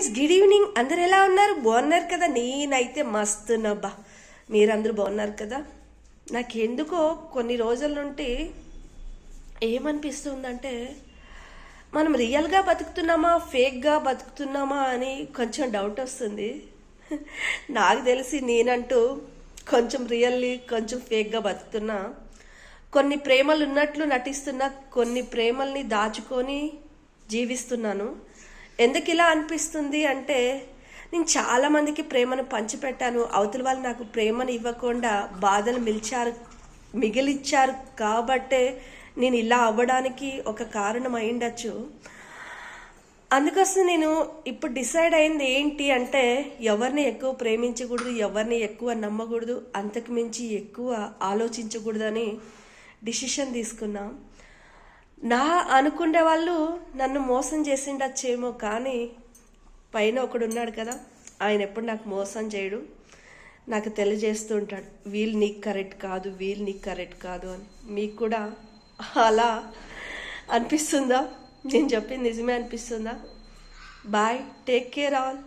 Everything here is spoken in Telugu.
Friends, good evening. అందరు ఎలా ఉన్నారు? బాగున్నారు కదా? నేనైతే మస్తున్నాబ్బా. మీరందరూ బాగున్నారు కదా? నాకెందుకో కొన్ని రోజుల నుండి ఏమనిపిస్తుందంటే మనం రియల్గా బతుకుతున్నామా ఫేక్గా బతుకుతున్నామా అని కొంచెం డౌట్ వస్తుంది. నాకు తెలిసి నేనంటూ కొంచెం రియల్లీ కొంచెం ఫేక్గా బతుకుతున్నా. కొన్ని ప్రేమలు ఉన్నట్లు నటిస్తున్నా, కొన్ని ప్రేమల్ని దాచుకొని జీవిస్తున్నాను. ఎందుకు ఇలా అనిపిస్తుంది అంటే, నేను చాలామందికి ప్రేమను పంచిపెట్టాను. అవతల వాళ్ళు నాకు ప్రేమను ఇవ్వకుండా బాధలు మిగిలిచ్చారు కాబట్టే నేను ఇలా అవ్వడానికి ఒక కారణం అయిండొచ్చు. అందుకోసం నేను ఇప్పుడు డిసైడ్ అయింది ఏంటి అంటే, ఎవరిని ఎక్కువ ప్రేమించకూడదు, ఎవరిని ఎక్కువ నమ్మకూడదు, అంతకు మించి ఎక్కువ ఆలోచించకూడదని డిసిషన్ తీసుకున్నా. నా అనుకునే వాళ్ళు నన్ను మోసం చేసిండొచ్చేమో, కానీ పైన ఒకడు ఉన్నాడు కదా, ఆయన ఎప్పుడు నాకు మోసం చేయడు. నాకు తెలియజేస్తూ ఉంటాడు, వీళ్ళు నీకు కరెక్ట్ కాదు, వీళ్ళు నీకు కరెక్ట్ కాదు అని. మీకు కూడా అలా అనిపిస్తుందా? నేను చెప్పింది నిజమే అనిపిస్తుందా? Bye, take care all.